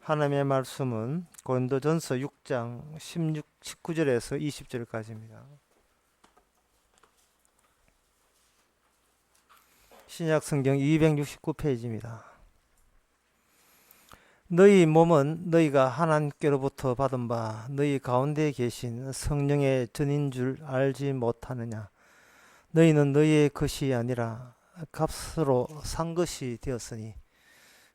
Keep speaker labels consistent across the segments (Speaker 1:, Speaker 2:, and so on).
Speaker 1: 하나님의 말씀은 고린도전서 6장 19절에서 20절까지입니다. 신약성경 269페이지입니다. 너희 몸은 너희가 하나님께로부터 받은 바 너희 가운데 계신 성령의 전인 줄 알지 못하느냐. 너희는 너희의 것이 아니라 값으로 산 것이 되었으니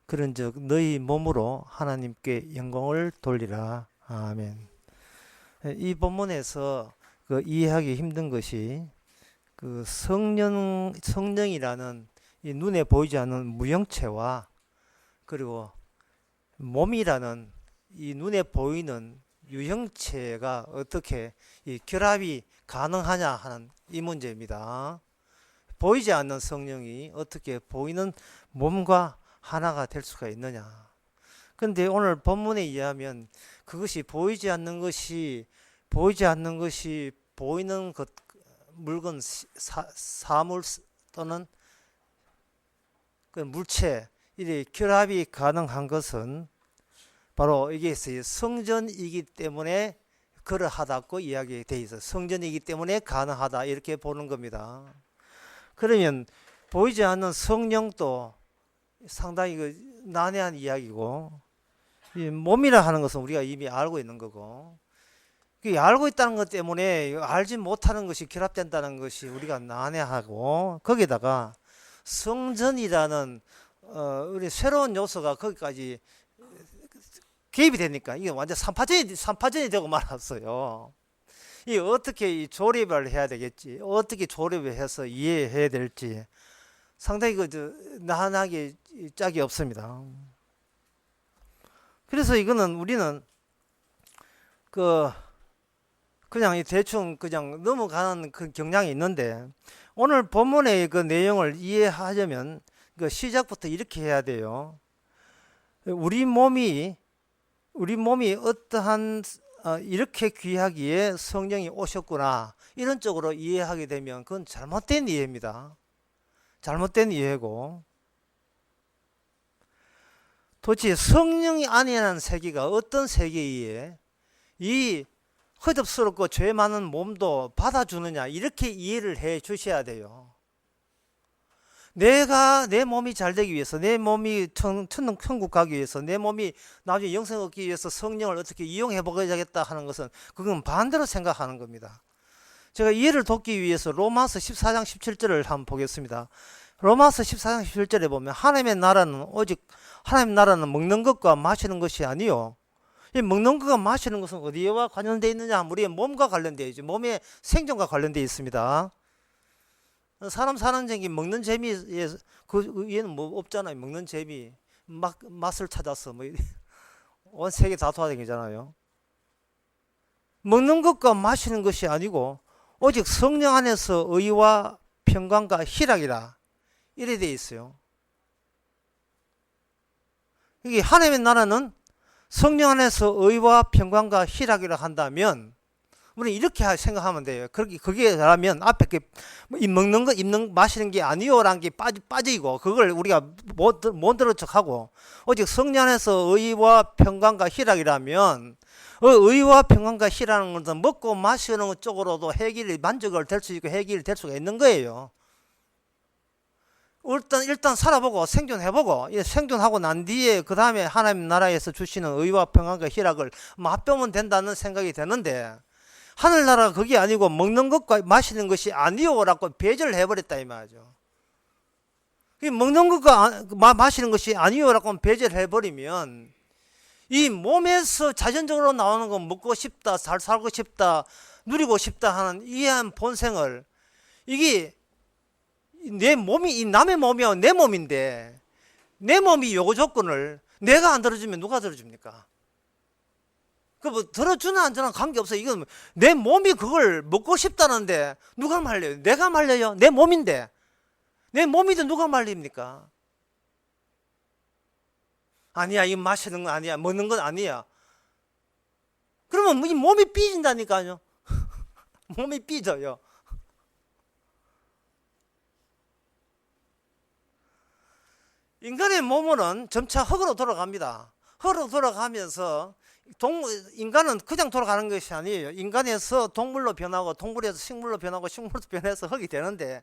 Speaker 1: 그런즉 너희 몸으로 하나님께 영광을 돌리라. 아멘. 이 본문에서 이해하기 힘든 것이 성령이라는 이 눈에 보이지 않는 무형체와 그리고 몸이라는 이 눈에 보이는 유형체가 어떻게 이 결합이 가능하냐 하는 이 문제입니다. 보이지 않는 성령이 어떻게 보이는 몸과 하나가 될 수가 있느냐. 근데 오늘 본문에 의하면 그것이 보이지 않는 것이 보이는 것, 물건, 사물 또는 그 물체, 이 결합이 가능한 것은 바로 이게 성전이기 때문에 그러하다고 이야기되어 있어요. 성전이기 때문에 가능하다 이렇게 보는 겁니다. 그러면 보이지 않는 성령도 상당히 난해한 이야기고, 이 몸이라 하는 것은 우리가 이미 알고 있는 거고, 알고 있다는 것 때문에 알지 못하는 것이 결합된다는 것이 우리가 난해하고, 거기다가 성전이라는 우리 새로운 요소가 거기까지 개입이 되니까 이게 완전 삼파전이 되고 말았어요. 이 어떻게 조립을 해야 되겠지, 어떻게 조립을 해서 이해해야 될지 상당히 나한하게 짝이 없습니다. 그래서 이거는 우리는 그냥 대충 그냥 넘어가는 그 경향이 있는데, 오늘 본문의 그 내용을 이해하려면 시작부터 이렇게 해야 돼요. 우리 몸이 어떠한 이렇게 귀하기에 성령이 오셨구나, 이런 쪽으로 이해하게 되면 그건 잘못된 이해입니다. 잘못된 이해고, 도대체 성령이 아니라는 세계가 어떤 세계이에 이 허접스럽고 죄 많은 몸도 받아주느냐, 이렇게 이해를 해 주셔야 돼요. 내 몸이 잘 되기 위해서, 내 몸이 천국 가기 위해서, 내 몸이 나중에 영생 얻기 위해서 성령을 어떻게 이용해 보겠다 하는 것은 그건 반대로 생각하는 겁니다. 제가 이해를 돕기 위해서 로마서 14장 17절을 한번 보겠습니다. 로마서 14장 17절에 보면 하나님의 나라는 먹는 것과 마시는 것이 아니요. 이 먹는 것과 마시는 것은 어디와 관련되어 있느냐? 우리의 몸과 관련되어 있죠. 몸의 생존과 관련되어 있습니다. 사람 사는 재미, 먹는 재미에 그 위에는 뭐 없잖아요. 먹는 재미, 맛을 찾아서 온 세계 다 돌아다니잖아요. 먹는 것과 마시는 것이 아니고 오직 성령 안에서 의와 평강과 희락이라, 이래 되어 있어요. 여기 하나님의 나라는 성령 안에서 의와 평강과 희락이라 한다면 우리는 이렇게 생각하면 돼요. 그게 라면 앞에 먹는 거, 마시는 게 아니요라는 게 빠지고, 그걸 우리가 못 들은 척하고, 오직 성령 안에서 의와 평강과 희락이라면, 의와 평강과 희락이라는 것은 먹고 마시는 것 쪽으로도 만족을 될 수 있고 해결이 될 수가 있는 거예요. 일단 살아보고 생존해보고, 생존하고 난 뒤에 그 다음에 하나님 나라에서 주시는 의와 평안과 희락을 맛보면 된다는 생각이 되는데, 하늘나라가 그게 아니고 먹는 것과 마시는 것이 아니오라고 배제를 해버렸다 이 말이죠. 먹는 것과 마시는 것이 아니오라고 배제를 해버리면 이 몸에서 자연적으로 나오는 건 먹고 싶다, 잘 살고 싶다, 누리고 싶다 하는 이해한 본성을, 이게 내 몸이 이 남의 몸이야 내 몸인데, 내 몸이 요구 조건을 내가 안 들어주면 누가 들어줍니까? 뭐 들어주나 안 주나 관계없어요. 이건 내 몸이 그걸 먹고 싶다는데 누가 말려요? 내가 말려요? 내 몸인데. 내 몸인데 누가 말립니까? 아니야, 이거 마시는 건 아니야, 먹는 건 아니야. 그러면 이 몸이 삐진다니까요. 몸이 삐져요. 인간의 몸은 점차 흙으로 돌아갑니다. 흙으로 돌아가면서 인간은 그냥 돌아가는 것이 아니에요. 인간에서 동물로 변하고 동물에서 식물로 변하고 식물로 변해서 흙이 되는데,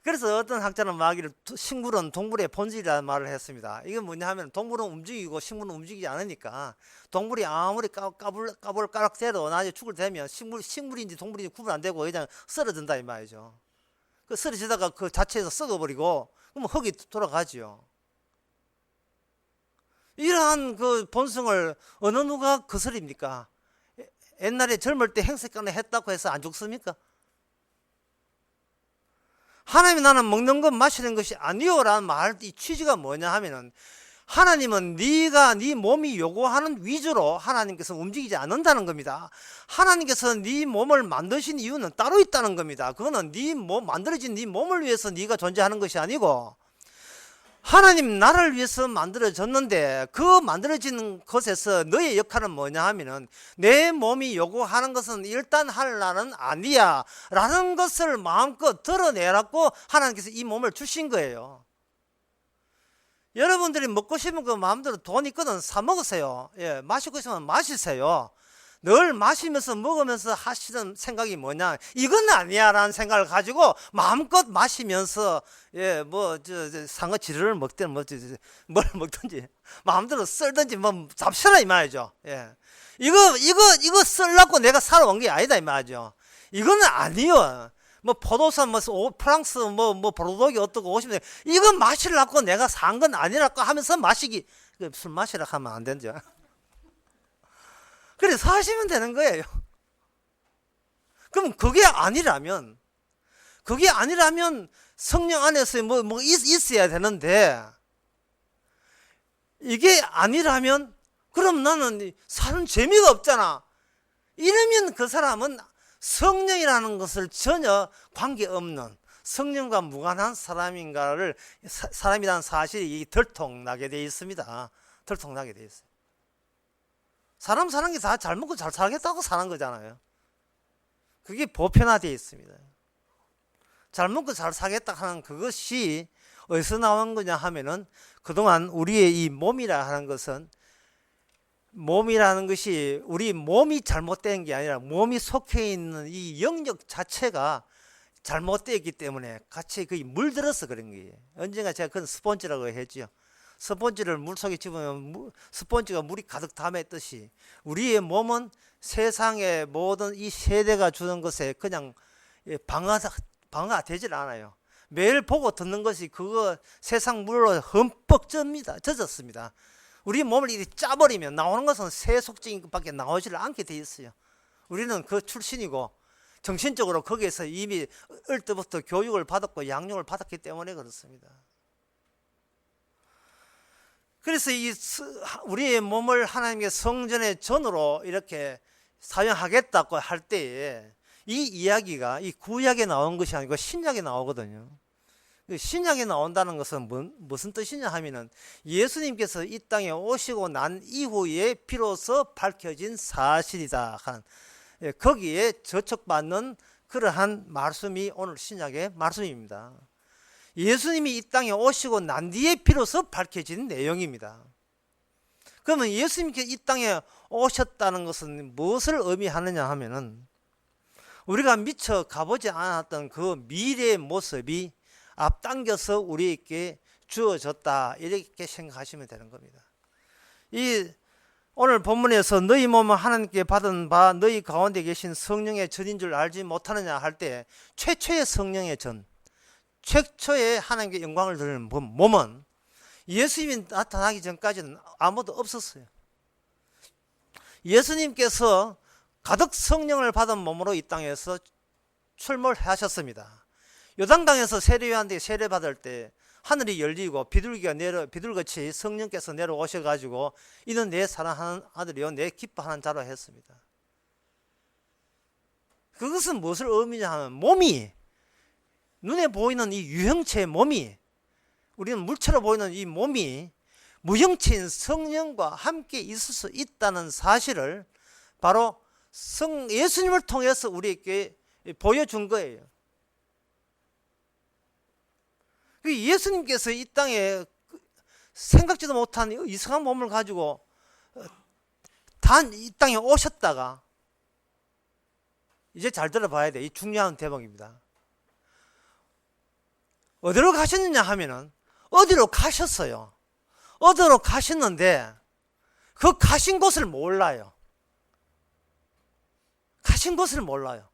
Speaker 1: 그래서 어떤 학자는 말하기를 식물은 동물의 본질이라는 말을 했습니다. 이건 뭐냐 하면 동물은 움직이고 식물은 움직이지 않으니까 동물이 아무리 까불까락대도 나중에 죽을 되면 식물인지 동물인지 구분 안 되고 그냥 쓰러진다 이 말이죠. 그 쓰러지다가 그 자체에서 썩어버리고 그러면 흙이 돌아가지요. 이러한 그 본성을 어느 누가 거스립니까? 옛날에 젊을 때 행색간에 했다고 해서 안 죽습니까? 하나님이 나는 먹는 것 마시는 것이 아니요 라는 말, 이 취지가 뭐냐 하면은 하나님은 네가 네 몸이 요구하는 위주로 하나님께서 움직이지 않는다는 겁니다. 하나님께서 네 몸을 만드신 이유는 따로 있다는 겁니다. 그거는 네 몸, 만들어진 네 몸을 위해서 네가 존재하는 것이 아니고 하나님 나를 위해서 만들어졌는데 그 만들어진 것에서 너의 역할은 뭐냐 하면은 내 몸이 요구하는 것은 일단 할 나는 아니야 라는 것을 마음껏 드러내라고 하나님께서 이 몸을 주신 거예요. 여러분들이 먹고 싶은 거 마음대로 돈 있거든 사 먹으세요. 예, 마시고 싶으면 마시세요. 늘 마시면서 먹으면서 하시는 생각이 뭐냐, 이건 아니야 라는 생각을 가지고 마음껏 마시면서 상어 지르를 먹든 뭘 먹든지 마음대로 썰든지 뭐 잡시라 이 말이죠. 예. 이거 썰라고 내가 살아온 게 아니다 이 말이죠. 이거는 아니요. 뭐 포도산 프랑스 보르도기 어떻고 오시면 이거 마시려고 내가 산 건 아니라고 하면서 마시기, 술 마시라 하면 안 되죠. 그래 사시면 되는 거예요. 그럼 그게 아니라면 성령 안에서 있어야 되는데, 이게 아니라면 그럼 나는 사는 재미가 없잖아. 이러면 그 사람은 성령이라는 것을 전혀 관계없는 성령과 무관한 사람이라는 사실이 들통나게 되어 있습니다. 들통나게 되어 있어요. 사람 사는 게 다 잘 먹고 잘 살겠다고 사는 거잖아요. 그게 보편화되어 있습니다. 잘 먹고 잘 살겠다 하는 그것이 어디서 나온 거냐 하면은 그동안 우리의 이 몸이라 하는 것은, 몸이라는 것이 우리 몸이 잘못된 게 아니라 몸이 속해 있는 이 영역 자체가 잘못되어 있기 때문에 같이 거의 물들어서 그런 거예요. 언젠가 제가 그건 스폰지라고 했죠. 스폰지를 물속에 집으면 스폰지가 물이 가득 담아 있듯이 우리의 몸은 세상의 모든 이 세대가 주는 것에 그냥 방어가 되질 않아요. 매일 보고 듣는 것이 그거 세상 물로 흠뻑 젖었습니다. 우리 몸을 이렇게 짜버리면 나오는 것은 세속적인 것밖에 나오질 않게 돼 있어요. 우리는 그 출신이고 정신적으로 거기에서 이미 어릴 때부터 교육을 받았고 양육을 받았기 때문에 그렇습니다. 그래서 우리의 몸을 하나님의 성전의 전으로 이렇게 사용하겠다고 할 때에 이 이야기가 이 구약에 나온 것이 아니고 신약에 나오거든요. 신약에 나온다는 것은 무슨 뜻이냐 하면은 예수님께서 이 땅에 오시고 난 이후에 비로소 밝혀진 사실이다 하는, 거기에 저촉받는 그러한 말씀이 오늘 신약의 말씀입니다. 예수님이 이 땅에 오시고 난 뒤에 비로소 밝혀진 내용입니다. 그러면 예수님께서 이 땅에 오셨다는 것은 무엇을 의미하느냐 하면은 우리가 미처 가보지 않았던 그 미래의 모습이 앞당겨서 우리에게 주어졌다, 이렇게 생각하시면 되는 겁니다. 이 오늘 본문에서 너희 몸은 하나님께 받은 바 너희 가운데 계신 성령의 전인 줄 알지 못하느냐 할 때, 최초의 성령의 전, 최초의 하나님께 영광을 드리는 몸은 예수님이 나타나기 전까지는 아무도 없었어요. 예수님께서 가득 성령을 받은 몸으로 이 땅에서 출몰하셨습니다. 요단강에서 세례요한에게 세례받을 때 하늘이 열리고 비둘기같이 성령께서 내려오셔가지고 이는 내 사랑하는 아들이요 내 기뻐하는 자로 했습니다. 그것은 무엇을 의미냐 하면 몸이, 눈에 보이는 이 유형체의 몸이, 우리는 물체로 보이는 이 몸이 무형체인 성령과 함께 있을 수 있다는 사실을 바로 예수님을 통해서 우리에게 보여준 거예요. 예수님께서 이 땅에 생각지도 못한 이상한 몸을 가지고 단 이 땅에 오셨다가 이제 잘 들어봐야 돼. 이 중요한 대목입니다. 어디로 가셨느냐 하면은 어디로 가셨어요. 어디로 가셨는데 그 가신 곳을 몰라요. 가신 곳을 몰라요.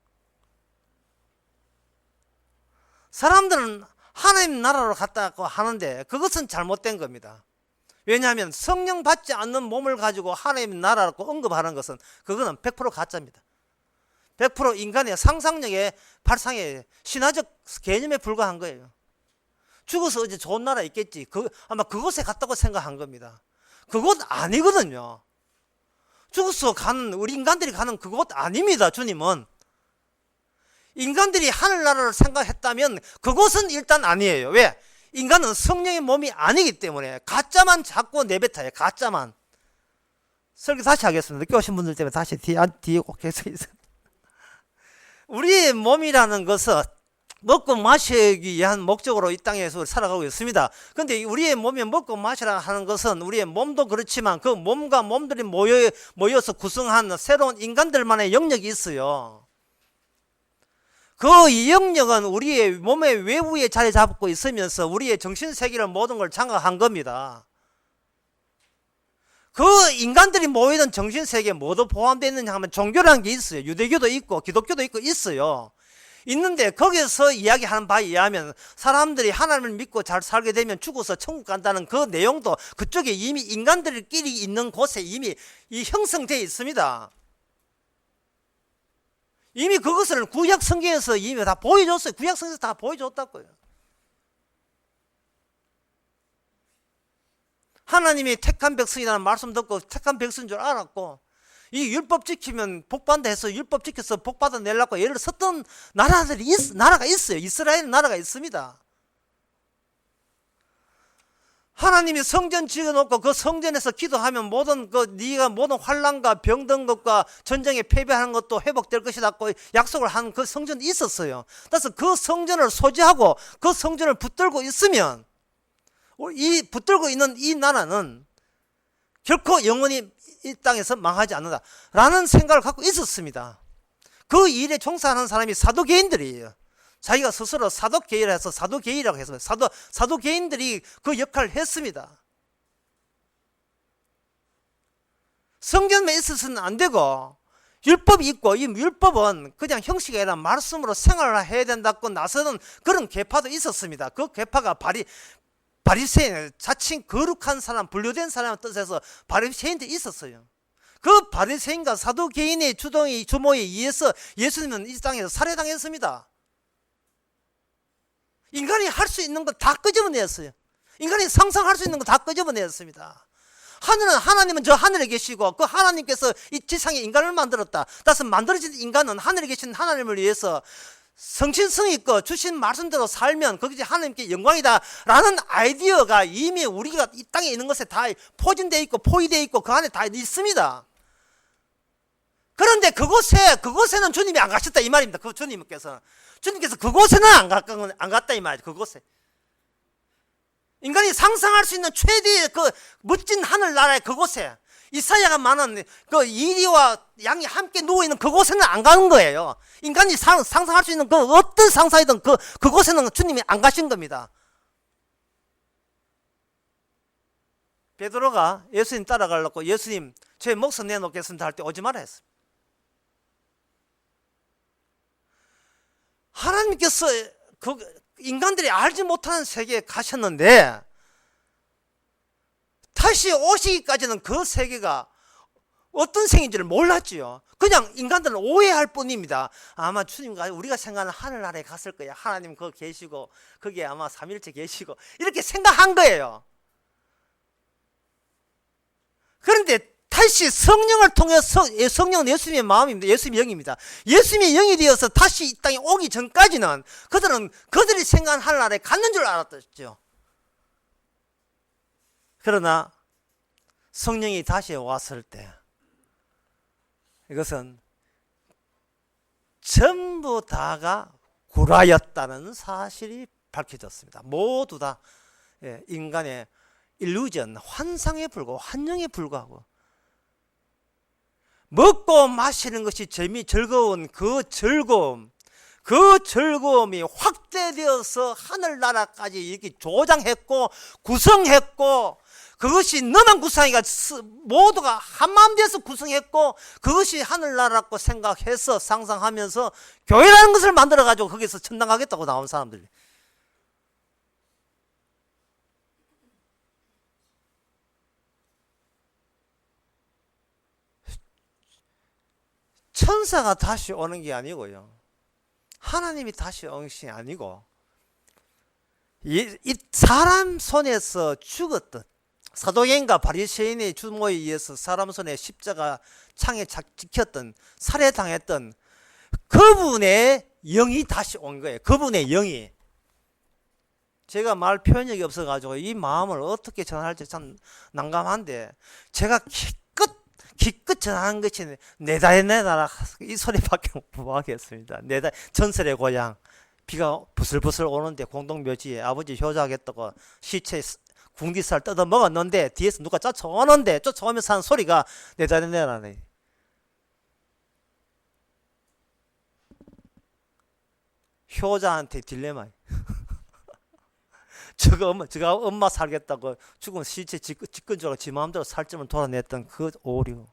Speaker 1: 사람들은 하나님 나라로 갔다고 하는데 그것은 잘못된 겁니다. 왜냐하면 성령 받지 않는 몸을 가지고 하나님 나라라고 언급하는 것은 그거는 100% 가짜입니다. 100% 인간의 상상력의 발상의 신화적 개념에 불과한 거예요. 죽어서 어디 좋은 나라 있겠지. 아마 그곳에 갔다고 생각한 겁니다. 그곳 아니거든요. 죽어서 가는, 우리 인간들이 가는 그곳 아닙니다. 주님은. 인간들이 하늘나라를 생각했다면 그곳은 일단 아니에요. 왜? 인간은 성령의 몸이 아니기 때문에 가짜만 자꾸 내뱉어요. 가짜만. 설교 다시 하겠습니다. 늦게 오신 분들 때문에 다시 뒤에 꼭 계속 있어요. 우리의 몸이라는 것은 먹고 마시기 위한 목적으로 이 땅에서 살아가고 있습니다. 그런데 우리의 몸이 먹고 마시라 하는 것은 우리의 몸도 그렇지만 그 몸과 몸들이 모여서 구성한 새로운 인간들만의 영역이 있어요. 그 영역은 우리의 몸의 외부에 자리 잡고 있으면서 우리의 정신세계를 모든 걸 장악한 겁니다. 그 인간들이 모이던 정신세계에 뭐도 포함되어 있느냐 하면 종교라는 게 있어요. 유대교도 있고 기독교도 있고 있어요. 있는데 거기서 이야기하는 바에 의하면 사람들이 하나님을 믿고 잘 살게 되면 죽어서 천국 간다는 그 내용도 그쪽에 이미 인간들끼리 있는 곳에 이미 형성되어 있습니다. 이미 그것을 구약 성경에서 이미 다 보여줬어요. 구약 성경에서 다 보여줬다고요. 하나님이 택한 백성이라는 말씀 듣고 택한 백성인 줄 알았고 이 율법 지키면 복받는다 해서 율법 지켜서 복받아 내려고 예를 섰던 나라가 있어요. 이스라엘 나라가 있습니다. 하나님이 성전 지어놓고 그 성전에서 기도하면 네가 모든 환난과 병든 것과 전쟁에 패배하는 것도 회복될 것이라고 약속을 한 그 성전이 있었어요. 그래서 그 성전을 소지하고 그 성전을 붙들고 있으면 붙들고 있는 이 나라는 결코 영원히 이 땅에서 망하지 않는다라는 생각을 갖고 있었습니다. 그 일에 종사하는 사람이 사도개인들이에요. 자기가 스스로 사도개인이라 해서 사도개인이라고 해서 사도개인들이 그 역할을 했습니다. 성전만 있어서는 안 되고 율법이 있고 이 율법은 그냥 형식이 아니라 말씀으로 생활을 해야 된다고 나서는 그런 계파도 있었습니다. 그 계파가 바리새인, 자칭 거룩한 사람, 분류된 사람의 뜻에서 바리새인들이 있었어요. 그 바리새인과 사두개인의 주모에 의해서 예수님은 이 땅에서 살해당했습니다. 인간이 할 수 있는 거 다 끄집어냈어요. 인간이 상상할 수 있는 거 다 끄집어냈습니다. 하나님은 저 하늘에 계시고 그 하나님께서 이 지상에 인간을 만들었다. 따라서 만들어진 인간은 하늘에 계신 하나님을 위해서 성신성 있고 주신 말씀대로 살면 그것이 하나님께 영광이다 라는 아이디어가 이미 우리가 이 땅에 있는 것에 다 포진되어 있고 포위되어 있고 그 안에 다 있습니다. 그런데 그곳에는 주님이 안 가셨다 이 말입니다. 주님께서 그곳에는 안 갔다 이 말이죠. 그곳에 인간이 상상할 수 있는 최대의 그 멋진 하늘나라의 그곳에 이사야가 말하는 그 이리와 양이 함께 누워있는 그곳에는 안 가는 거예요. 인간이 상상할 수 있는 그 어떤 상상이든 그곳에는 주님이 안 가신 겁니다. 베드로가 예수님 따라가려고 예수님 제 목숨 내놓겠습니다 할 때 오지 마라 했습니다. 하나님께서 인간들이 알지 못하는 세계에 가셨는데 다시 오시기까지는 그 세계가 어떤 세계인지를 몰랐지요. 그냥 인간들은 오해할 뿐입니다. 아마 주님과 우리가 생각하는 하늘나라에 갔을 거야. 하나님 거기 계시고 거기에 아마 삼일째 계시고 이렇게 생각한 거예요. 그런데 다시 성령을 통해서 성령은 예수님의 마음입니다. 예수님의 영입니다. 예수님의 영이 되어서 다시 이 땅에 오기 전까지는 그들이 생각한 하늘나라에 갔는 줄 알았죠. 그러나 성령이 다시 왔을 때 이것은 전부 다가 구라였다는 사실이 밝혀졌습니다. 모두 다 인간의 일루전, 환상에 불과하고 환영에 불과하고 먹고 마시는 것이 즐거운 그 즐거움이 확대되어서 하늘나라까지 이렇게 조장했고 구성했고, 그것이 너만 구성이가 모두가 한마음 돼서 구성했고, 그것이 하늘나라라고 생각해서 상상하면서 교회라는 것을 만들어가지고 거기서 천당 가겠다고 나온 사람들이. 천사가 다시 오는 게 아니고요, 하나님이 다시 오는 것이 아니고, 이 사람 손에서 죽었던 사도행과 바리새인의 주모에 의해서 사람 손에 십자가 창에 찍혔던, 살해당했던 그분의 영이 다시 온 거예요. 그분의 영이. 제가 말 표현력이 없어가지고 이 마음을 어떻게 전할지 참 난감한데, 제가 기껏 전하는 것이 내 나라 이 소리밖에 못 하겠습니다. 전설의 고향, 비가 부슬부슬 오는데 공동묘지에 아버지 효자하겠다고 시체 궁디살 뜯어 먹었는데 뒤에서 누가 쫓아오면서 하는 소리가 내 나라네. 효자한테 딜레마. 저가 엄마 살겠다고 죽은 시체 집근적으로 지 마음대로 살점을 돌아냈던 그 오류.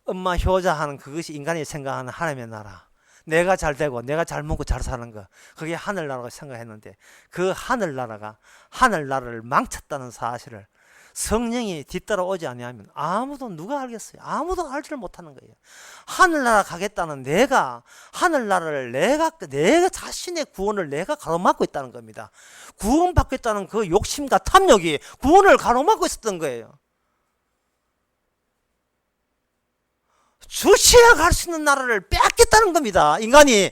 Speaker 1: 엄마 효자하는 그것이 인간이 생각하는 하나님의 나라. 내가 잘 되고 내가 잘 먹고 잘 사는 거, 그게 하늘나라고 생각했는데, 그 하늘나라를 망쳤다는 사실을 성령이 뒤따라오지 아니하면 아무도 누가 알겠어요? 아무도 알지를 못하는 거예요. 하늘나라 가겠다는 하늘나라를 내가 자신의 구원을 내가 가로막고 있다는 겁니다. 구원받겠다는 그 욕심과 탐욕이 구원을 가로막고 있었던 거예요. 주셔야 갈 수 있는 나라를 뺏겠다는 겁니다. 인간이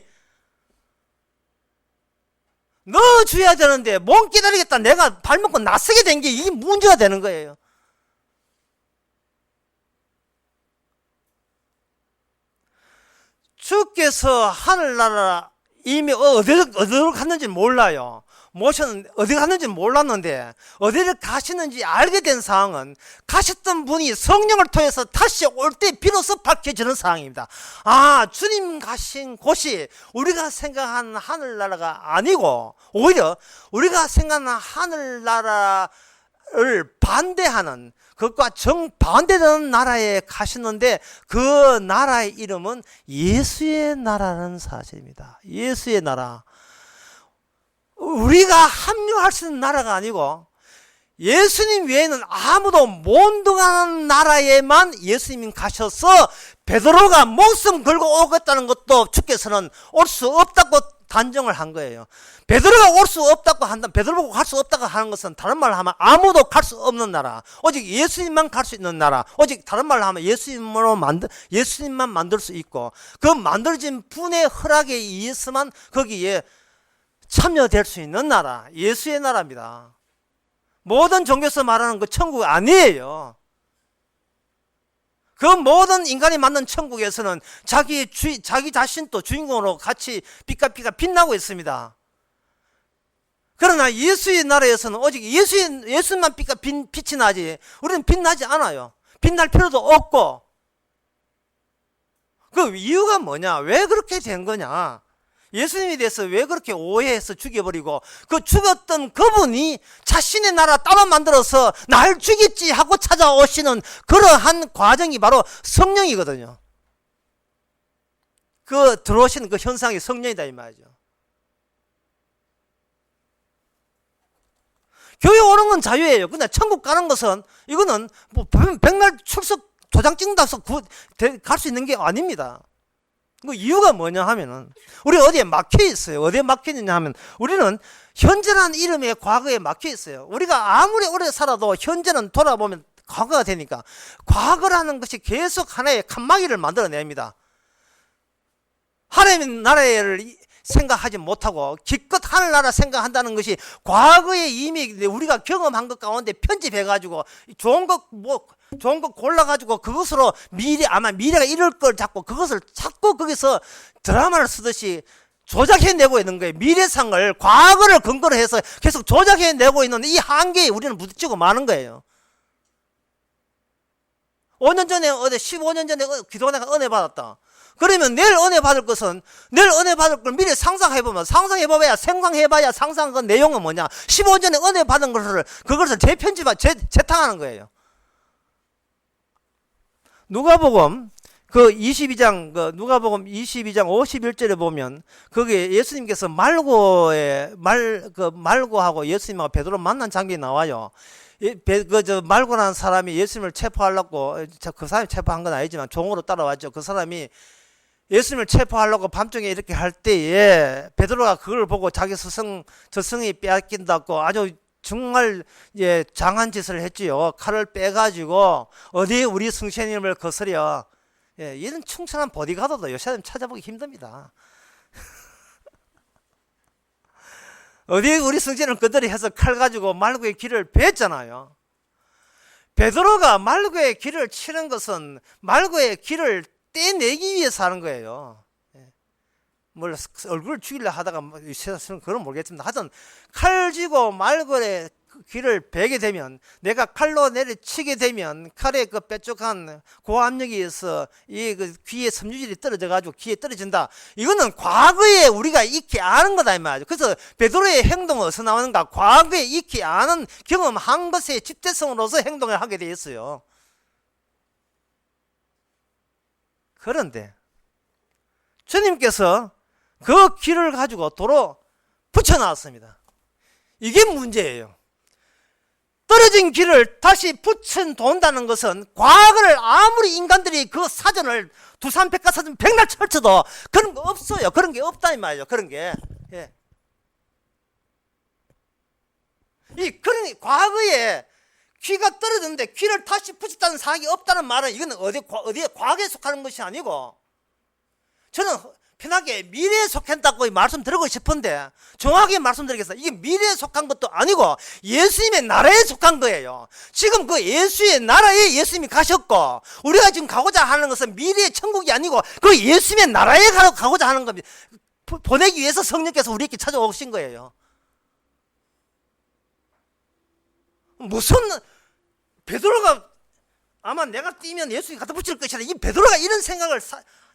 Speaker 1: 넣어줘야 되는데 못 기다리겠다, 내가 발먹고 나서게 된 게 이게 문제가 되는 거예요. 주께서 하늘나라 이미 어디로 갔는지 몰라요. 어디 갔는지 몰랐는데 어디를 가시는지 알게 된 상황은, 가셨던 분이 성령을 통해서 다시 올 때 비로소 밝혀지는 상황입니다. 아, 주님 가신 곳이 우리가 생각하는 하늘나라가 아니고, 오히려 우리가 생각하는 하늘나라를 반대하는, 그것과 정반대되는 나라에 가시는데, 그 나라의 이름은 예수의 나라는 사실입니다. 예수의 나라. 우리가 합류할 수 있는 나라가 아니고, 예수님 외에는 아무도 못 들어가는 나라에만 예수님이 가셔서 베드로가 목숨 걸고 오겠다는 것도 주께서는 올 수 없다고 단정을 한 거예요. 베드로가 올 수 없다고 한다, 베드로 보고 갈 수 없다고 하는 것은 다른 말로 하면 아무도 갈 수 없는 나라, 오직 예수님만 갈 수 있는 나라, 오직 다른 말로 하면 예수님만 만들 수 있고, 그 만들어진 분의 허락에 의해서만 거기에 참여될 수 있는 나라, 예수의 나라입니다. 모든 종교에서 말하는 그 천국 아니에요. 그 모든 인간이 만든 천국에서는 자기 자신도 주인공으로 같이 빛과 빛나고 있습니다. 그러나 예수의 나라에서는 오직 예수만 빛이 나지, 우리는 빛나지 않아요. 빛날 필요도 없고. 그 이유가 뭐냐? 왜 그렇게 된 거냐? 예수님에 대해서 왜 그렇게 오해해서 죽여버리고, 그 죽었던 그분이 자신의 나라 따로 만들어서 날 죽였지 하고 찾아오시는 그러한 과정이 바로 성령이거든요. 그 들어오시는 그 현상이 성령이다 이 말이죠. 교회 오는 건 자유예요. 근데 천국 가는 것은, 이거는 뭐 백날 출석 도장 찍는다고 갈 수 있는 게 아닙니다. 그 이유가 뭐냐 하면은, 우리 어디에 막혀 있어요. 어디에 막혀 있느냐 하면, 우리는 현재라는 이름의 과거에 막혀 있어요. 우리가 아무리 오래 살아도 현재는 돌아보면 과거가 되니까, 과거라는 것이 계속 하나의 칸막이를 만들어냅니다. 하나님의 나라를 생각하지 못하고 기껏 하늘나라 생각한다는 것이, 과거에 이미 우리가 경험한 것 가운데 편집해가지고 좋은 거 골라가지고 그것으로 미래가 이럴 걸 자꾸 그것을 자꾸 거기서 드라마를 쓰듯이 조작해내고 있는 거예요. 미래상을, 과거를 근거로 해서 계속 조작해내고 있는 이 한계에 우리는 부딪히고 마는 거예요. 5년 전에 15년 전에 기도하다가 은혜 받았다. 그러면 내일 은혜 받을 것은 내일 은혜 받을 걸 미리 상상해보면 상상해봐야 상상 그 내용은 뭐냐? 15년 전에 은혜 받은 것을 그것을 재탕하는 거예요. 누가복음 그 22장 누가복음 22장 51절에 보면 거기에 예수님께서 말고하고 예수님하고 베드로 만난 장면이 나와요. 말고라는 사람이 예수님을 체포하려고, 그 사람이 체포한 건 아니지만 종으로 따라왔죠. 그 사람이 예수님을 체포하려고 밤중에 이렇게 할 때에 베드로가 그걸 보고 자기 저승이 빼앗긴다고 아주 정말 장한 짓을 했지요. 칼을 빼가지고 어디 우리 성신님을 거스려. 이런 충천한 보디가드도 요새는 찾아보기 힘듭니다. 어디 우리 성신을 그들이 해서 칼 가지고 말고의 길을 베었잖아요. 베드로가 말고의 길을 치는 것은 말고의 길을 떼내기 위해서 하는 거예요. 뭘 얼굴을 죽이려 하다가 세상은 그건 모르겠지만 하여튼 칼 쥐고 말고의 길을 베게 되면 내가 칼로 내리치게 되면 칼의 그 뾰족한 고압력에 의해서 이 그 귀의 섬유질이 떨어져 가지고 귀에 떨어진다. 이거는 과거에 우리가 익히 아는 거다 이 말이죠. 그래서 베드로의 행동은 어디서 나오는가? 과거에 익히 아는 경험한 것의 집대성으로서 행동을 하게 돼 있어요. 그런데 주님께서 그 길을 가지고 도로 붙여놨습니다. 이게 문제예요. 떨어진 길을 다시 붙여놓는다는 것은 과거를 아무리 인간들이 그 사전을 두산백과사전 백날 펼쳐도 그런 거 없어요. 그런 게 없다 이 말이죠. 그런 게. 그런 과거에 귀가 떨어졌는데 귀를 다시 붙였다는 사항이 없다는 말은 이건 어디에 과거에 속하는 것이 아니고 저는 편하게 미래에 속한다고 말씀드리고 싶은데 정확하게 말씀드리겠습니다. 이게 미래에 속한 것도 아니고 예수님의 나라에 속한 거예요. 지금 그 예수의 나라에 예수님이 가셨고 우리가 지금 가고자 하는 것은 미래의 천국이 아니고 그 예수님의 나라에 가고자 하는 겁니다. 보내기 위해서 성령께서 우리에게 찾아오신 거예요. 무슨 베드로가 아마 내가 뛰면 예수님이 갖다 붙일 것이다. 이 베드로가 이런 생각을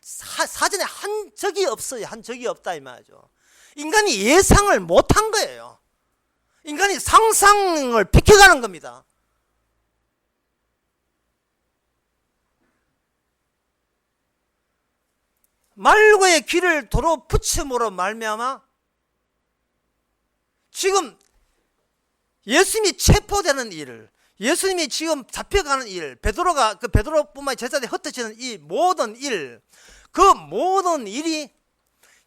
Speaker 1: 사전에 한 적이 없어요. 한 적이 없다 이 말이죠. 인간이 예상을 못한 거예요. 인간이 상상을 비켜가는 겁니다. 말고의 길을 도로 붙임으로 말미암아 지금 예수님이 체포되는 일, 예수님이 지금 잡혀가는 일, 베드로뿐만 제자들이 흩어지는 이 모든 일, 그 모든 일이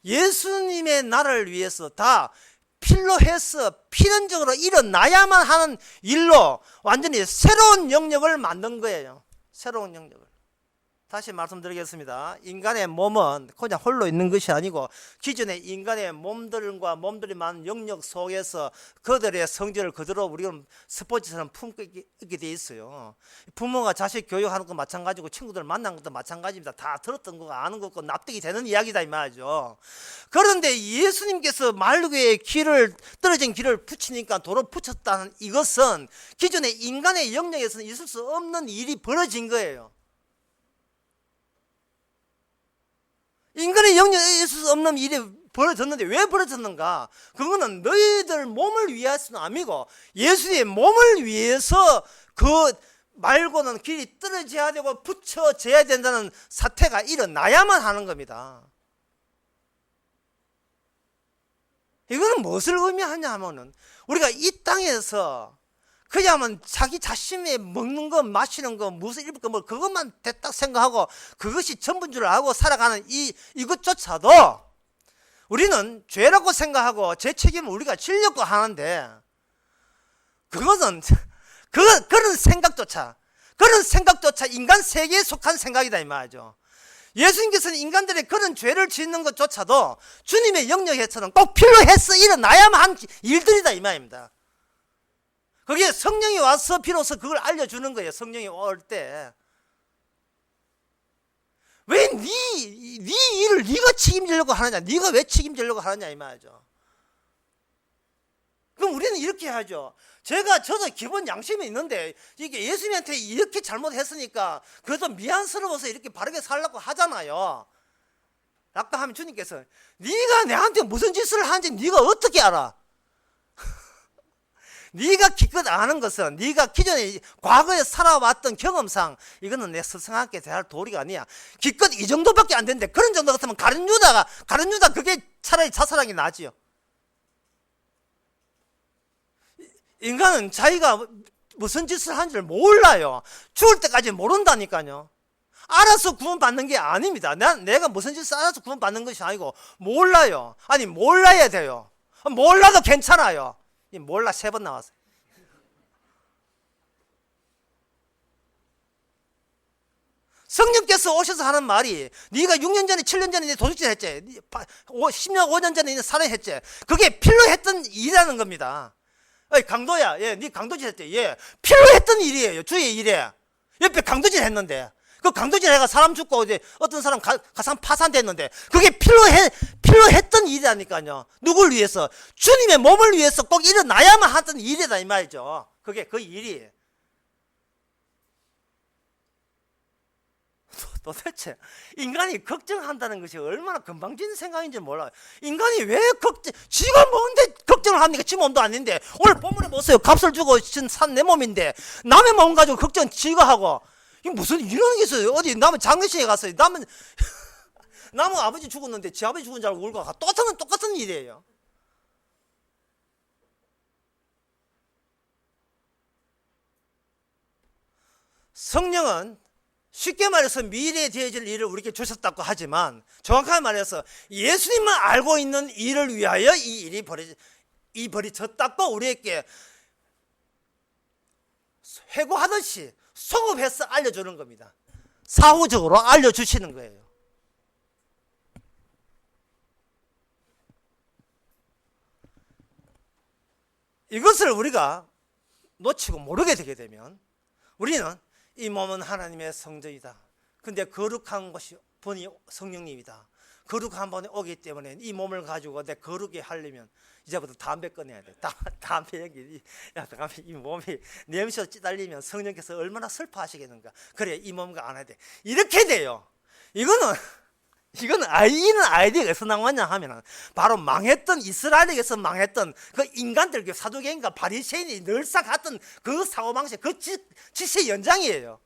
Speaker 1: 예수님의 나라를 위해서 다 필요해서 필연적으로 일어나야만 하는 일로 완전히 새로운 영역을 만든 거예요. 새로운 영역을. 다시 말씀드리겠습니다. 인간의 몸은 그냥 홀로 있는 것이 아니고 기존의 인간의 몸들과 몸들이 많은 영역 속에서 그들의 성질을 그대로 우리가 스포츠처럼 품고 있게 돼 있어요. 부모가 자식 교육하는 거 마찬가지고 친구들 만난 것도 마찬가지입니다. 다 들었던 거고 아는 거고 납득이 되는 이야기다 이 말이죠. 그런데 예수님께서 말고의 떨어진 길을 붙이니까 도로 붙였다는 이것은 기존의 인간의 영역에서는 있을 수 없는 일이 벌어진 거예요. 인간의 영역에 있을 수 없는 일이 벌어졌는데 왜 벌어졌는가? 그거는 너희들 몸을 위해서는 아니고 예수의 몸을 위해서 그 말고는 길이 떨어져야 되고 붙여져야 된다는 사태가 일어나야만 하는 겁니다. 이거는 무엇을 의미하냐 하면은 우리가 이 땅에서 그야만 자기 자신이 먹는 거, 마시는 거, 무슨 입을 거, 뭐 그것만 됐다 생각하고 그것이 전부인 줄 알고 살아가는 이것조차도 우리는 죄라고 생각하고 제 책임을 우리가 지려고 하는데 그것은 그런 생각조차 인간 세계에 속한 생각이다 이 말이죠. 예수님께서는 인간들의 그런 죄를 짓는 것조차도 주님의 영역에서는 꼭 필요해서 일어나야만 한 일들이다 이 말입니다. 그게 성령이 와서 비로소 그걸 알려주는 거예요. 성령이 올 때. 왜 네 일을 네가 책임지려고 하느냐? 네가 왜 책임지려고 하느냐 이 말이죠. 그럼 우리는 저는 이렇게 하죠. 저도 기본 양심이 있는데 이게 예수님한테 이렇게 잘못했으니까 그래도 미안스러워서 이렇게 바르게 살려고 하잖아요. 아까 하면 주님께서 네가 내한테 무슨 짓을 하는지 네가 어떻게 알아? 네가 기껏 아는 것은 네가 기존에 과거에 살아왔던 경험상 이거는 내 스승한테 대할 도리가 아니야. 기껏 이 정도밖에 안 되는데 그런 정도 같으면 가룟 유다 그게 차라리 자살하는 게 나지요. 인간은 자기가 무슨 짓을 하는지를 몰라요. 죽을 때까지 모른다니까요. 알아서 구원받는 게 아닙니다. 내가 무슨 짓을 알아서 구원받는 것이 아니고 몰라요. 아니 몰라야 돼요. 몰라도 괜찮아요. 몰라 3번 나왔어요. 성령께서 오셔서 하는 말이 네가 6년 전에 7년 전에 도둑질 했지, 10년 5년 전에 살해했지, 그게 필요했던 일이라는 겁니다. 강도야, 네 강도질 했지. 필요했던 일이에요. 주의 일에. 옆에 강도질 했는데 그 강도질 해가 사람 죽고 이제 어떤 사람 가상 파산됐는데 그게 필요했던 일이라니까요. 누굴 위해서? 주님의 몸을 위해서 꼭 일어나야만 하던 일이다 이 말이죠. 그게 그 일이. 도대체 인간이 걱정한다는 것이 얼마나 건방진 생각인지 몰라요. 인간이 왜 지가 뭔데 걱정을 합니까? 지 몸도 아닌데. 오늘 본문에 보세요. 값을 주고 산 내 몸인데 남의 몸 가지고 걱정 지가 하고. 이게 무슨 이런 게 있어요. 어디 남은 장례식에 갔어요. 남은 아버지 죽었는데 지 아버지 죽은 줄 알고 울고 똑같은 일이에요. 성령은 쉽게 말해서 미래에 되어질 일을 우리에게 주셨다고 하지만 정확하게 말해서 예수님만 알고 있는 일을 위하여 이 일이 벌어졌다고 우리에게 회고하듯이 소급해서 알려주는 겁니다. 사후적으로 알려주시는 거예요. 이것을 우리가 놓치고 모르게 되게 되면 우리는 이 몸은 하나님의 성전이다. 근데 거룩한 것이 분이 성령님이다. 거룩한 분이 오기 때문에 이 몸을 가지고 내 거룩히 하려면 이제부터 담배 꺼내야 돼. 담배 여기, 이 몸이 냄새로 찌달리면 성령께서 얼마나 슬퍼하시겠는가. 그래, 이 몸과 안 해야 돼. 이렇게 돼요. 이거는 이는 아이디어가 어디서 나왔냐 하면은 바로 망했던 이스라엘에게서 망했던 그 인간들, 그 사두개인과 바리새인이 늘상 갔던 그 사고방식, 그 지시의 연장이에요.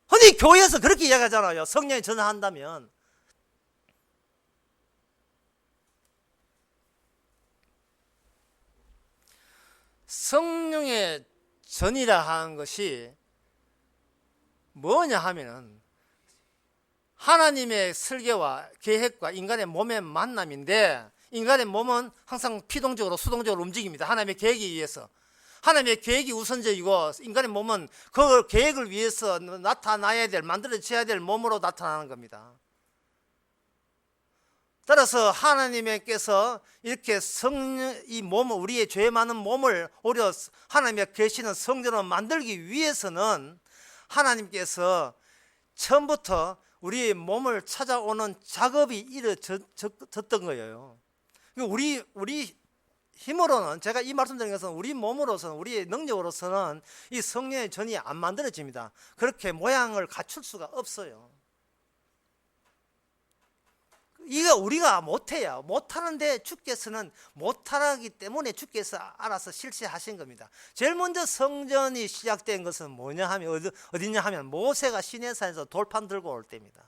Speaker 1: 흔히 교회에서 그렇게 이야기하잖아요. 성령이 전화한다면. 성령의 전이라 하는 것이 뭐냐 하면은 하나님의 설계와 계획과 인간의 몸의 만남인데, 인간의 몸은 항상 피동적으로 수동적으로 움직입니다. 하나님의 계획에 의해서. 하나님의 계획이 우선적이고 인간의 몸은 그 계획을 위해서 나타나야 될, 만들어져야 될 몸으로 나타나는 겁니다. 따라서 하나님께서 이렇게 이 몸을, 우리의 죄 많은 몸을 오히려 하나님의 계시는 성전으로 만들기 위해서는 하나님께서 처음부터 우리의 몸을 찾아오는 작업이 이루어졌던 거예요. 우리 힘으로는, 제가 이 말씀 드린 것은 우리 몸으로서는, 우리의 능력으로서는 이 성령의 전이 안 만들어집니다. 그렇게 모양을 갖출 수가 없어요. 이거 우리가 못해요. 못하는데 주께서는 못하기 때문에 주께서 알아서 실시하신 겁니다. 제일 먼저 성전이 시작된 것은 뭐냐 하면, 어디냐 하면 모세가 시내산에서 돌판 들고 올 때입니다.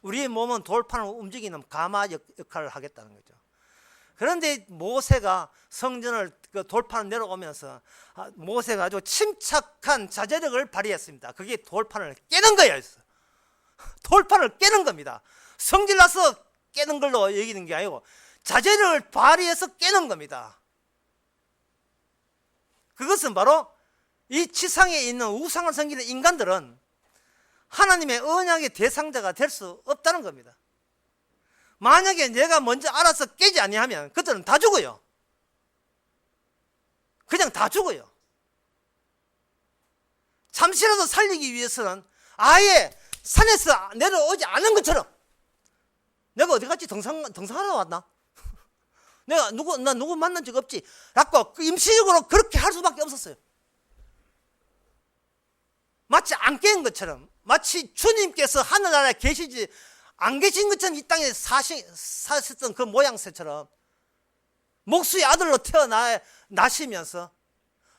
Speaker 1: 우리의 몸은 돌판을 움직이는 가마 역할을 하겠다는 거죠. 그런데 모세가 성전을, 그 돌판을 내려오면서 모세가 아주 침착한 자제력을 발휘했습니다. 그게 돌판을 깨는 거예요. 돌판을 깨는 겁니다. 성질나서 깨는 걸로 여기는 게 아니고 자제력을 발휘해서 깨는 겁니다. 그것은 바로 이 지상에 있는 우상을 섬기는 인간들은 하나님의 언약의 대상자가 될 수 없다는 겁니다. 만약에 내가 먼저 알아서 깨지 아니하면 그들은 다 죽어요. 그냥 다 죽어요. 잠시라도 살리기 위해서는 아예 산에서 내려오지 않은 것처럼, 내가 어디 갔지? 등산하러 왔나? 나 누구 만난 적 없지. 라고 임시적으로 그렇게 할 수밖에 없었어요. 마치 안 깬 것처럼, 마치 주님께서 하늘나라에 계시지 안 계신 것처럼 이 땅에 사셨던 그 모양새처럼 목수의 아들로 태어나시면서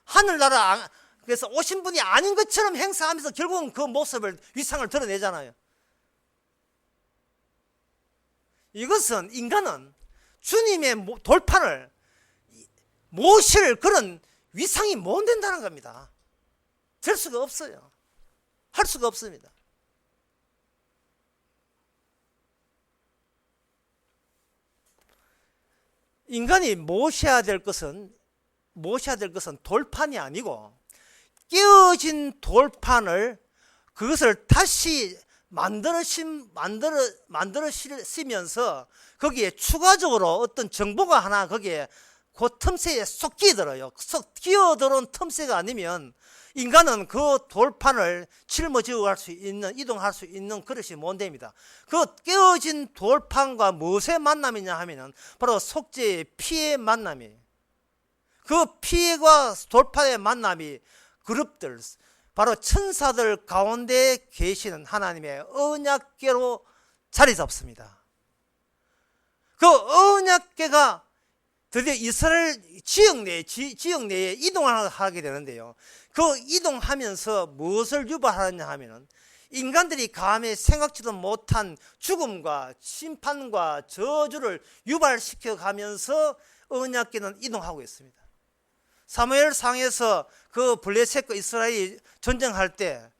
Speaker 1: 하늘나라 그래서 오신 분이 아닌 것처럼 행사하면서 결국은 그 모습을, 위상을 드러내잖아요. 이것은 인간은 주님의 돌판을 모실 그런 위상이 못 된다는 겁니다. 될 수가 없어요. 할 수가 없습니다. 인간이 모셔야 될 것은 돌판이 아니고 깨어진 돌판을 그것을 다시 만들으시면서 거기에 추가적으로 어떤 정보가 하나 거기에 그 틈새에 쏙 끼어들어요. 쏙 끼어들어온 틈새가 아니면 인간은 그 돌판을 짊어지고 갈 수 있는, 이동할 수 있는 그릇이 못 됩니다. 그 깨어진 돌판과 무엇의 만남이냐 하면은 바로 속죄의 피의 만남이에요. 그 피와 돌판의 만남이 그룹들, 바로 천사들 가운데 계시는 하나님의 언약궤로 자리 잡습니다. 그 언약궤가 드디어 이스라엘 지역 내에 이동을 하게 되는데요. 그 이동하면서 무엇을 유발하느냐 하면은 인간들이 감히 생각지도 못한 죽음과 심판과 저주를 유발시켜 가면서 언약궤는 이동하고 있습니다. 사무엘상에서 그 블레셋과 이스라엘이 전쟁할 때,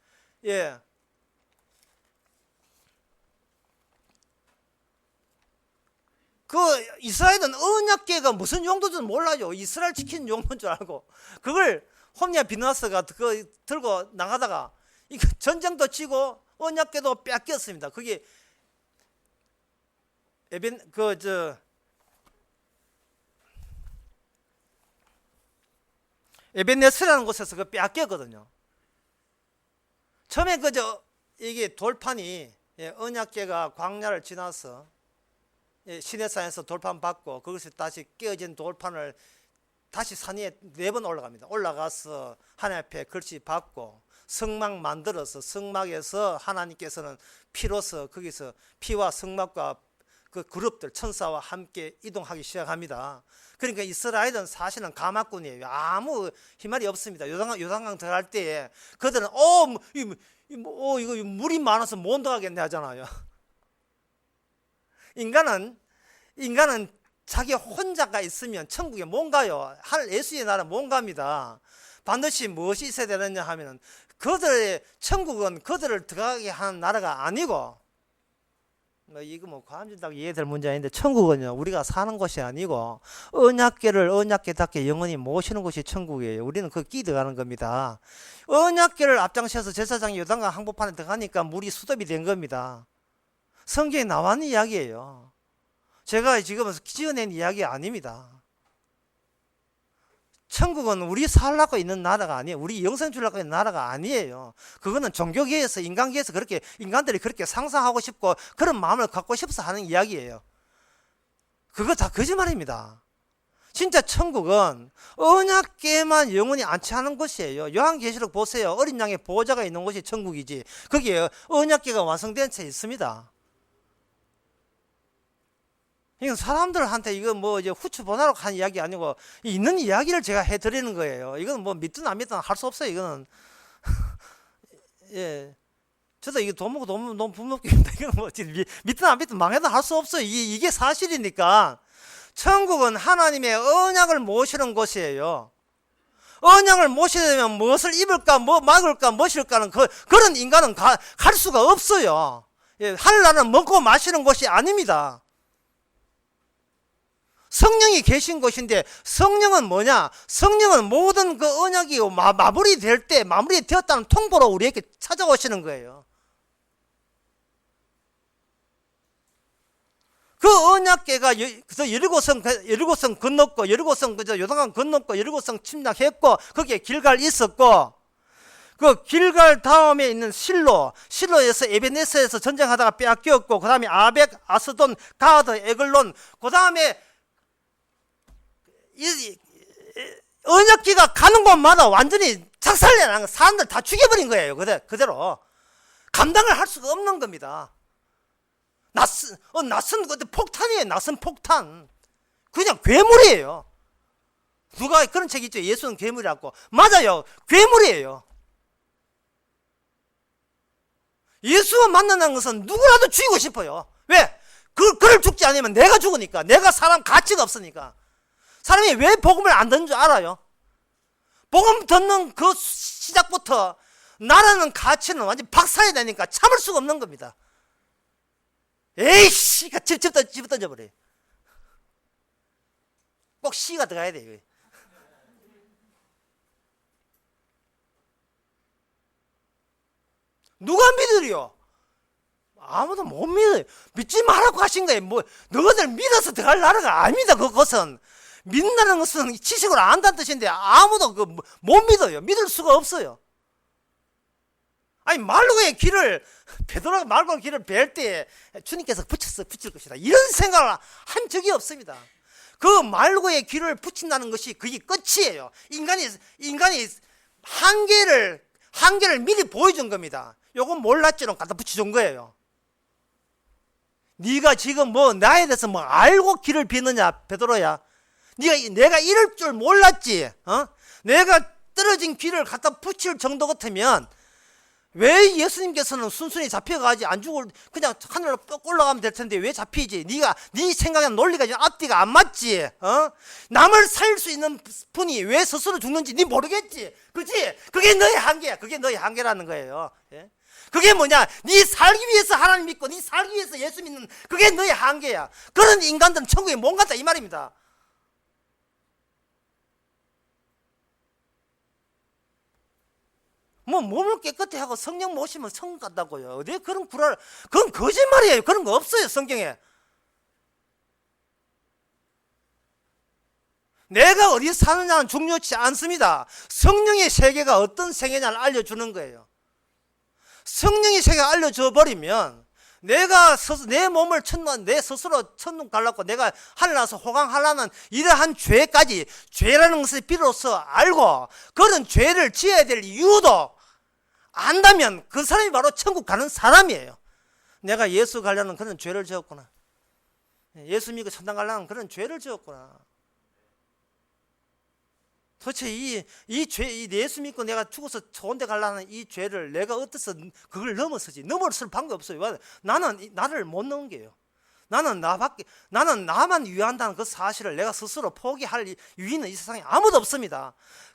Speaker 1: 그 이스라엘은 언약궤가 무슨 용도인지 몰라요. 이스라엘 지키는 용도인 줄 알고 그걸 홈리아 비누아스가 들고 나가다가 이거 전쟁도 치고 언약궤도 뺏겼습니다. 그게 에벤네스라는 곳에서 그 뺏겼거든요. 처음에 이게 돌판이 언약궤가 광야를 지나서 시내산에서 돌판 받고 그것이 다시 깨어진 돌판을 다시 산 위에 4번 올라갑니다. 올라가서 하나님 앞에 글씨 받고 성막 만들어서 성막에서 하나님께서는 피로서 거기서 피와 성막과 그 그룹들 천사와 함께 이동하기 시작합니다. 그러니까 이스라엘은 사실은 가마꾼이에요. 아무 희말이 없습니다. 요단강 들어갈 때에 그들은 이거 물이 많아서 못 들어가겠네 하잖아요. 인간은 자기 혼자가 있으면 천국에 못 가요. 예수의 나라 못 갑니다. 반드시 무엇이 있어야 되느냐 하면 천국은 그들을 들어가게 하는 나라가 아니고, 이거 과함진다고 이해될 문제 아닌데, 천국은요 우리가 사는 곳이 아니고 언약궤를 언약궤답게 영원히 모시는 곳이 천국이에요. 우리는 그 끼 들어가는 겁니다. 언약궤를 앞장서서 제사장이 요단강 항복판에 들어가니까 물이 수dob이 된 겁니다. 성경에 나와 있는 이야기예요. 제가 지금 지어낸 이야기 아닙니다. 천국은 우리 살라고 있는 나라가 아니에요. 우리 영생 주려고 있는 나라가 아니에요. 그거는 종교계에서, 인간계에서 그렇게 인간들이 그렇게 상상하고 싶고 그런 마음을 갖고 싶어서 하는 이야기예요. 그거 다 거짓말입니다. 진짜 천국은 언약궤만 영원히 안치하는 곳이에요. 요한계시록 보세요. 어린 양의 보호자가 있는 곳이 천국이지. 거기에 언약궤가 완성된 채 있습니다. 이건 사람들한테 이거 이제 후추 보내라고 한 이야기 아니고 있는 이야기를 제가 해드리는 거예요. 이건 믿든 안 믿든 할 수 없어요. 이거는 저도 이거 돈 먹고 너무 분노입니다. 이건 믿든 안 믿든 망해도 할 수 없어요. 이게 사실이니까. 천국은 하나님의 언약을 모시는 곳이에요. 언약을 모시려면 무엇을 입을까, 막을까, 무엇일까는 그런 인간은 갈 수가 없어요. 하늘나라는 먹고 마시는 곳이 아닙니다. 성령이 계신 곳인데, 성령은 뭐냐? 성령은 모든 그 언약이 마무리되었다는 통보로 우리에게 찾아오시는 거예요. 그 언약궤가 여리고성 건넜고, 여리고성 요단강 건넜고, 여리고성 침략했고, 거기에 길갈 있었고, 그 길갈 다음에 있는 실로에서 에베네스에서 전쟁하다가 빼앗겼고, 그 다음에 아벡, 아스돈, 가드, 에글론, 그 다음에 언약궤가 가는 곳마다 완전히 작살내는 사람들 다 죽여버린 거예요. 그대로 감당을 할 수가 없는 겁니다. 낯선 폭탄이에요. 낯선 폭탄. 그냥 괴물이에요. 누가 그런 책 있죠? 예수는 괴물이라고. 맞아요. 괴물이에요. 예수와 만나는 것은 누구라도 죽이고 싶어요. 왜? 그를 죽지 않으면 내가 죽으니까. 내가 사람 가치가 없으니까. 사람이 왜 복음을 안 듣는 줄 알아요? 복음 듣는 그 시작부터 나라는 가치는 완전 박살이 되니까 참을 수가 없는 겁니다. 에이씨, 집 던져버려요. 꼭 씨가 들어가야 돼요. 누가 믿으리요? 아무도 못 믿어요. 믿지 말라고 하신 거예요. 너희들 믿어서 들어갈 나라가 아닙니다. 그것은 믿는다는 것은 지식으로 안다는 뜻인데 아무도 못 믿어요. 믿을 수가 없어요. 아니 말로의 길을 베드로가 말로의 길을 벨 때 주님께서 붙일 것이다. 이런 생각을 한 적이 없습니다. 그 말로의 길을 붙인다는 것이 그게 끝이에요. 인간이 한계를 미리 보여준 겁니다. 요건 몰랐지롱 갖다 붙여준 거예요. 네가 지금 나에 대해서 알고 길을 비느냐 베드로야. 내가 이럴 줄 몰랐지. 내가 떨어진 길을 갖다 붙일 정도 같으면 왜 예수님께서는 순순히 잡혀가지 안 죽을 그냥 하늘로 쭉 올라가면 될 텐데 왜 잡히지? 네 생각에는 논리가 앞뒤가 안 맞지. 남을 살릴 수 있는 분이 왜 스스로 죽는지 네 모르겠지. 그렇지? 그게 너의 한계야. 그게 너의 한계라는 거예요. 예? 그게 뭐냐? 네 살기 위해서 하나님 믿고 네 살기 위해서 예수 믿는 그게 너의 한계야. 그런 인간들은 천국에 못 간다 이 말입니다. 몸을 깨끗이 하고 성령 모시면 천국 간다고요. 어디 그런 구라를, 그건 거짓말이에요. 그런 거 없어요, 성경에. 내가 어디 사느냐는 중요치 않습니다. 성령의 세계가 어떤 세계냐를 알려주는 거예요. 성령의 세계가 알려줘 버리면 내가 내 몸을 내 스스로 천국 가려고 내가 하늘 나서 호강하려는 이러한 죄까지 죄라는 것을 비로소 알고 그런 죄를 지어야 될 이유도 안다면 그 사람이 바로 천국 가는 사람이에요. 내가 예수 가려는 그런 죄를 지었구나. 예수 믿고 천당 가려는 그런 죄를 지었구나. 도대체 이 예수 믿고 내가 죽어서 좋은 데 가려는 이 죄를 내가 어때서 그걸 넘어서지. 넘어설 방법이 없어요. 나는 나를 못 넘겨요. 나는 나만 위한다는 그 사실을 내가 스스로 포기할 유인은 이 세상에 아무도 없습니다.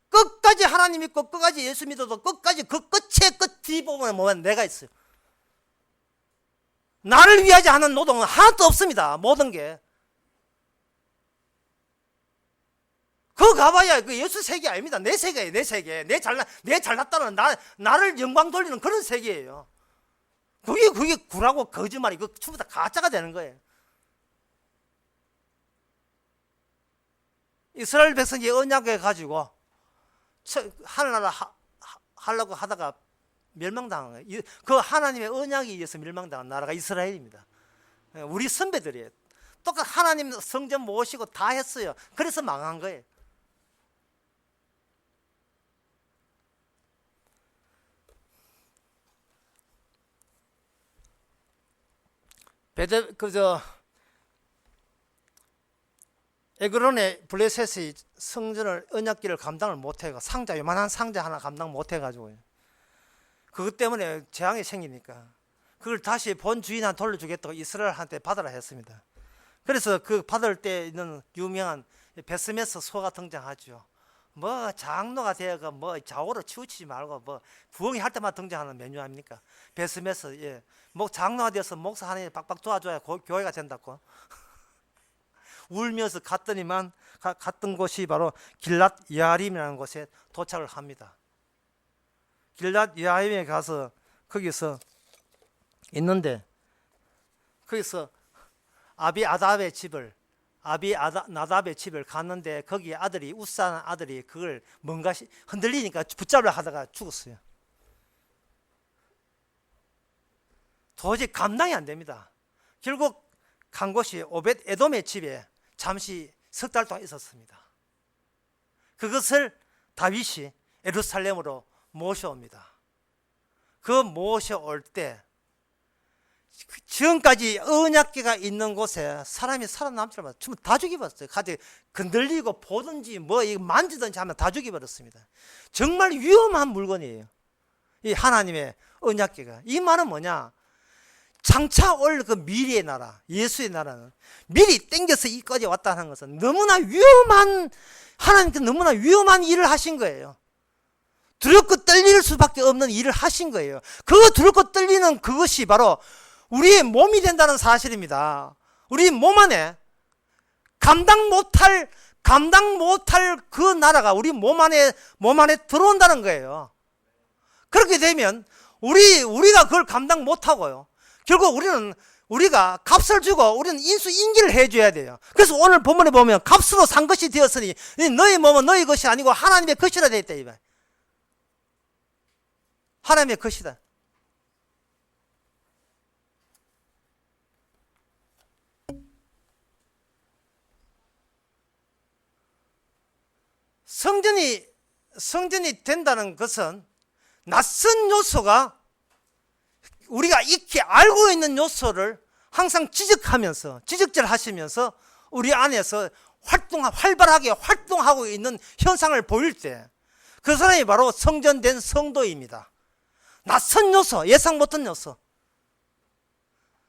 Speaker 1: 끝까지 하나님 믿고 끝까지 예수 믿어도 끝까지 그 끝의 끝 뒷부분에 보면 내가 있어요. 나를 위하지 않은 노동은 하나도 없습니다. 모든 게. 그거 가봐야 그 예수 세계 아닙니다. 내 세계예요. 내 세계. 내 잘났다는 나를 영광 돌리는 그런 세계예요. 그게 구라고 거짓말이 그 전부 다 가짜가 되는 거예요. 이스라엘 백성이 언약을 가지고 하늘나라 하려고 하다가 멸망당한 거예요. 그 하나님의 언약에 의해서 멸망당한 나라가 이스라엘입니다. 우리 선배들이에요. 똑같이 하나님 성전 모시고 다 했어요. 그래서 망한 거예요. 에그론의 블레셋이 성전을 언약궤를 감당을 못해가 요만한 상자 하나 감당 못해가지고 그것 때문에 재앙이 생기니까 그걸 다시 본 주인한테 돌려주겠다고 이스라엘한테 받으라 했습니다. 그래서 그 받을 때 있는 유명한 베스메스 소가 등장하죠. 장로가 되어가 좌우로 치우치지 말고 부흥이 할 때만 등장하는 메뉴 아닙니까? 베스메스 장로가 되어서 목사 하나님 빡빡 도와줘야 교회가 된다고. 울면서 갔던 곳이 바로 길랏 여아림이라는 곳에 도착을 합니다. 길랏 여아림에 가서 거기서 있는데 거기서 나답의 집을 갔는데 거기에 우사한 아들이 그걸 뭔가 흔들리니까 붙잡으려 하다가 죽었어요. 도저히 감당이 안 됩니다. 결국 간 곳이 오벳 에돔의 집에 잠시 석 달 동안 있었습니다. 그것을 다윗이 예루살렘으로 모셔옵니다. 그 모셔올 때 지금까지 언약궤가 있는 곳에 사람이 살아남지 않았어요. 전부 다 죽여버렸어요. 가지 건들리고 보든지 뭐 만지든지 하면 다 죽여버렸습니다. 정말 위험한 물건이에요. 이 하나님의 언약궤가. 이 말은 뭐냐? 장차 올 그 미래의 나라, 예수의 나라는 미리 땡겨서 이까지 왔다는 것은 너무나 위험한, 하나님께 너무나 위험한 일을 하신 거예요. 두렵고 떨릴 수밖에 없는 일을 하신 거예요. 그 두렵고 떨리는 그것이 바로 우리의 몸이 된다는 사실입니다. 우리 몸 안에 감당 못할 그 나라가 우리 몸 안에 들어온다는 거예요. 그렇게 되면 우리가 그걸 감당 못하고요. 결국 우리가 값을 주고 우리는 인수인계를 해줘야 돼요. 그래서 오늘 본문에 보면 값으로 산 것이 되었으니 너희 몸은 너희 것이 아니고 하나님의 것이라 되어 있다. 하나님의 것이다. 성전이 된다는 것은 낯선 요소가 우리가 익히 알고 있는 요소를 항상 지적질하시면서 우리 안에서 활발하게 활동하고 있는 현상을 보일 때 그 사람이 바로 성전된 성도입니다. 낯선 요소, 예상 못한 요소.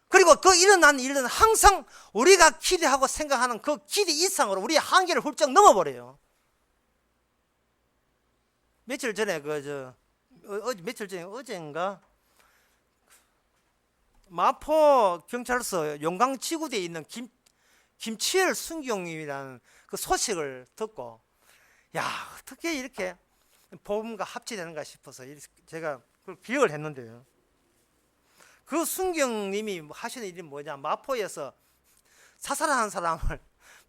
Speaker 1: 그리고 그 일어난 일은 항상 우리가 기대하고 생각하는 그 기대 이상으로 우리의 한계를 훌쩍 넘어버려요. 며칠 전에 어젠가 마포 경찰서 용강지구대에 있는 김치열 순경님이라는 그 소식을 듣고, 야, 어떻게 이렇게 복음과 합치되는가 싶어서 제가 그걸 기억을 했는데요. 그 순경님이 하시는 일이 뭐냐? 마포에서 사살하는 사람을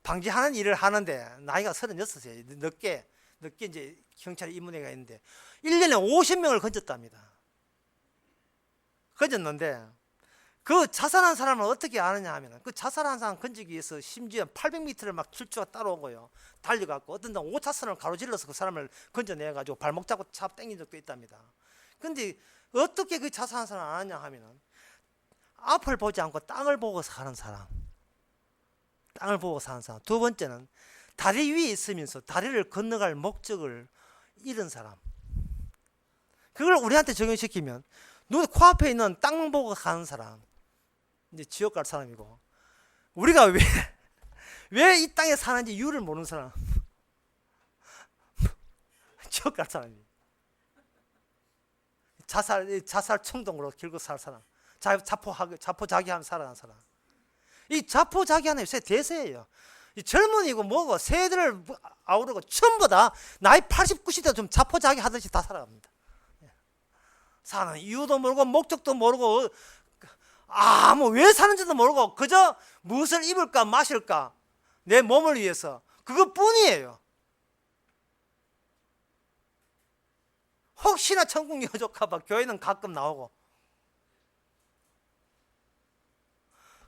Speaker 1: 방지하는 일을 하는데 나이가 36이에요. 늦게 이제 경찰 입문회가 있는데 1년에 50명을 건졌답니다. 건졌는데 그 자살한 사람을 어떻게 아느냐 하면 그 자살한 사람 건지기 위해서 심지어 800m를 막 질주가 따라오고요. 달려갖고 어떤 날 5차선을 가로질러서 그 사람을 건져내가지고 발목 잡고 차 땡긴 적도 있답니다. 근데 어떻게 그 자살한 사람을 아느냐 하면 앞을 보지 않고 땅을 보고 사는 사람. 땅을 보고 사는 사람. 두 번째는 다리 위에 있으면서 다리를 건너갈 목적을 잃은 사람. 그걸 우리한테 적용시키면 눈 코앞에 있는 땅 보고 가는 사람, 이제 지옥 갈 사람이고, 우리가 왜 이 땅에 사는지 이유를 모르는 사람, 지옥 갈 사람이. 자살 충동으로 결국 살 사람, 자포자기하면 살아가는 사람. 이 자포자기하는 요새 대세예요. 이 젊은이고 뭐고 세대를 아우르고 전부 다 나이 80, 90대 좀 자포자기 하듯이 다 살아갑니다. 사는 이유도 모르고 목적도 모르고 왜 사는지도 모르고 그저 무엇을 입을까 마실까 내 몸을 위해서 그것뿐이에요. 혹시나 천국 여족할까 교회는 가끔 나오고.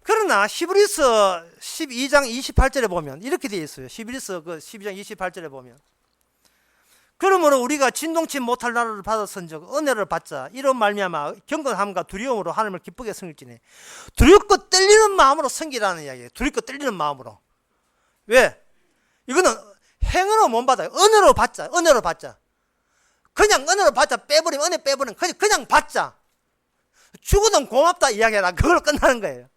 Speaker 1: 그러나 히브리서 12장 28절에 보면 이렇게 되어 있어요. 히브리서 12장 28절에 보면 그러므로 우리가 진동치 못할 나라를 받았은즉 은혜를 받자. 이런 말미암아 경건함과 두려움으로 하나님을 기쁘게 섬길지니. 두렵고 떨리는 마음으로 섬기라는 이야기예요. 두렵고 떨리는 마음으로. 왜? 이거는 행으로 못 받아요. 은혜로 받자. 은혜로 받자. 그냥 은혜로 받자. 빼버리면 은혜 빼버리면 그냥 받자. 주거든 고맙다 이야기해라. 그걸로 끝나는 거예요.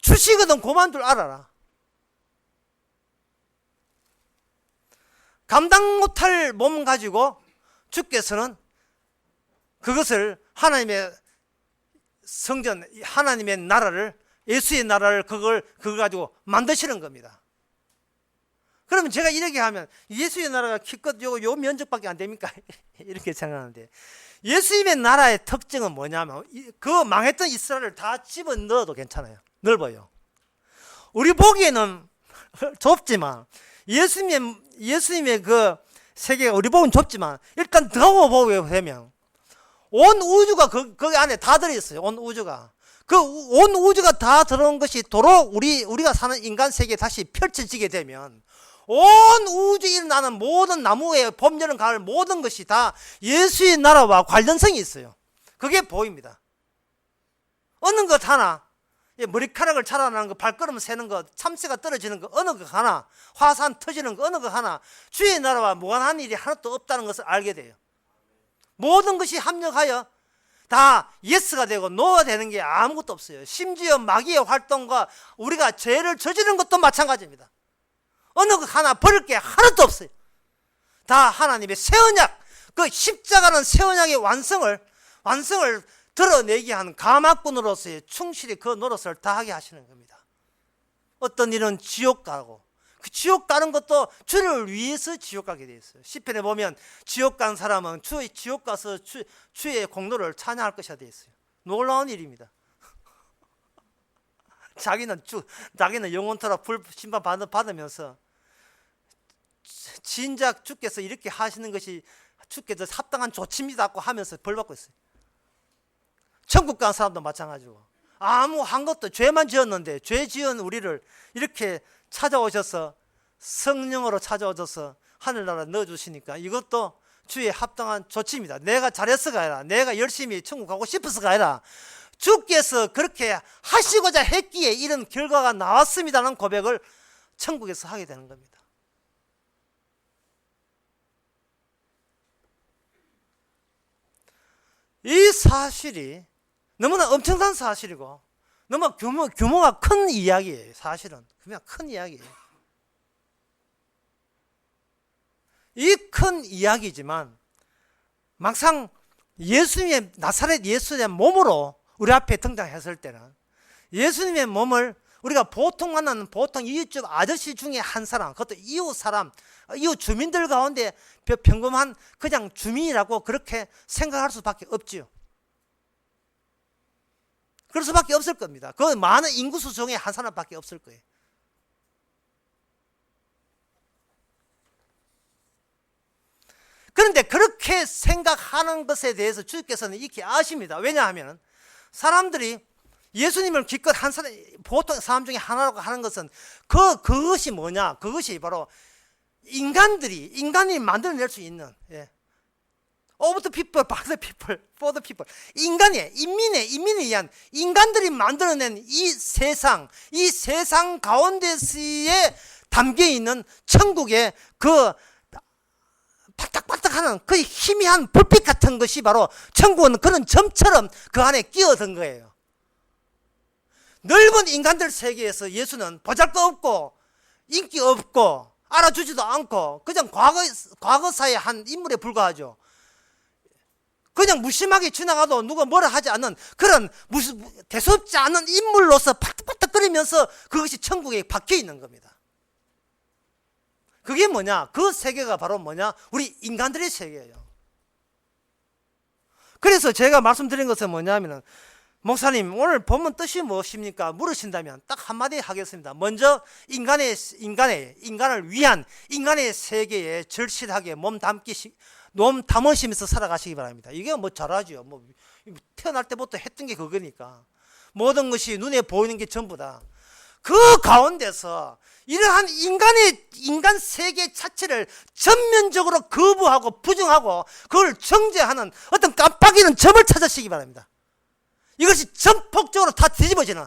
Speaker 1: 주시거든 고마운 줄 알아라. 감당 못할 몸 가지고 주께서는 그것을 하나님의 성전, 하나님의 나라를, 예수의 나라를 그걸 가지고 만드시는 겁니다. 그러면 제가 이렇게 하면 예수의 나라가 기껏 요 면적밖에 안 됩니까? 이렇게 생각하는데 예수님의 나라의 특징은 뭐냐면 그 망했던 이스라엘을 다 집어 넣어도 괜찮아요. 넓어요. 우리 보기에는 좁지만 예수님의 그 세계가 우리 보기엔 좁지만 일단 더 보게 되면 온 우주가 거기 안에 다 들어있어요. 온 우주가. 그 온 우주가 다 들어온 것이 도로 우리가 사는 인간 세계에 다시 펼쳐지게 되면 온 우주에 일어나는 모든 나무의 봄, 여름, 가을 모든 것이 다 예수의 나라와 관련성이 있어요. 그게 보입니다. 어느 것 하나, 머리카락을 자라나는 거, 발걸음 새는 거, 참새가 떨어지는 거, 어느 것 하나, 화산 터지는 거, 어느 것 하나, 주의 나라와 무관한 일이 하나도 없다는 것을 알게 돼요. 모든 것이 합력하여 다 예스가 되고 노가 되는 게 아무것도 없어요. 심지어 마귀의 활동과 우리가 죄를 저지르는 것도 마찬가지입니다. 어느 것 하나 버릴 게 하나도 없어요. 다 하나님의 새 언약, 그 십자가는 새 언약의 완성을 드러내게 한 가마꾼으로서의 충실히 그 노릇을 다하게 하시는 겁니다. 어떤 일은 지옥 가고, 그 지옥 가는 것도 주를 위해서 지옥 가게 되어 있어요. 시편에 보면 지옥 간 사람은 지옥 가서 주의 공로를 찬양할 것이라 되어 있어요. 놀라운 일입니다. 자기는 영원토록 불 심판 받으면서 진작 주께서 이렇게 하시는 것이 주께서 합당한 조치입니다고 하면서 벌 받고 있어요. 천국 간 사람도 마찬가지고, 아무 한 것도 죄만 지었는데 죄 지은 우리를 이렇게 찾아오셔서 성령으로 찾아오셔서 하늘나라 넣어주시니까 이것도 주의 합당한 조치입니다. 내가 잘했어가 아니라, 내가 열심히 천국 가고 싶어서가 아니라 주께서 그렇게 하시고자 했기에 이런 결과가 나왔습니다는 고백을 천국에서 하게 되는 겁니다. 이 사실이 너무나 엄청난 사실이고 너무 규모가 큰 이야기예요. 사실은 그냥 큰 이야기예요. 이 큰 이야기지만 막상 예수님의 나사렛 예수님의 몸으로 우리 앞에 등장했을 때는 예수님의 몸을 우리가 보통 만나는 보통 이웃집 아저씨 중에 한 사람, 그것도 이웃 주민들 가운데 평범한 그냥 주민이라고 그렇게 생각할 수밖에 없지요. 그럴 수밖에 없을 겁니다. 그 많은 인구수 중에 한 사람밖에 없을 거예요. 그런데 그렇게 생각하는 것에 대해서 주께서는 익히 아십니다. 왜냐하면 사람들이 예수님을 기껏 보통 사람 중에 하나라고 하는 것은 그것이 뭐냐? 그것이 바로 인간이 만들어낼 수 있는, of the people, by the people, for the people. 인민에 의한 인간들이 만들어낸 이 세상 가운데에 담겨 있는 천국의 그 바닥바닥하는 그 희미한 불빛 같은 것이 바로 천국은 그런 점처럼 그 안에 끼어든 거예요. 넓은 인간들 세계에서 예수는 보잘것없고 인기 없고 알아주지도 않고 그냥 과거사의 한 인물에 불과하죠. 그냥 무심하게 지나가도 누가 뭐라 하지 않는 그런 대수롭지 않은 인물로서 팔딱팔딱거리면서 그것이 천국에 박혀 있는 겁니다. 그게 뭐냐? 그 세계가 바로 뭐냐? 우리 인간들의 세계예요. 그래서 제가 말씀드린 것은 뭐냐면은, 목사님 오늘 본문 뜻이 무엇입니까? 물으신다면 딱 한마디 하겠습니다. 먼저 인간을 위한 인간의 세계에 절실하게 몸 담으시면서 살아가시기 바랍니다. 이게 뭐 잘하죠. 태어날 때부터 했던 게 그거니까. 모든 것이 눈에 보이는 게 전부다. 그 가운데서 이러한 인간 세계 자체를 전면적으로 거부하고 부정하고 그걸 정죄하는 어떤 깜빡이는 점을 찾으시기 바랍니다. 이것이 전폭적으로 다 뒤집어지는.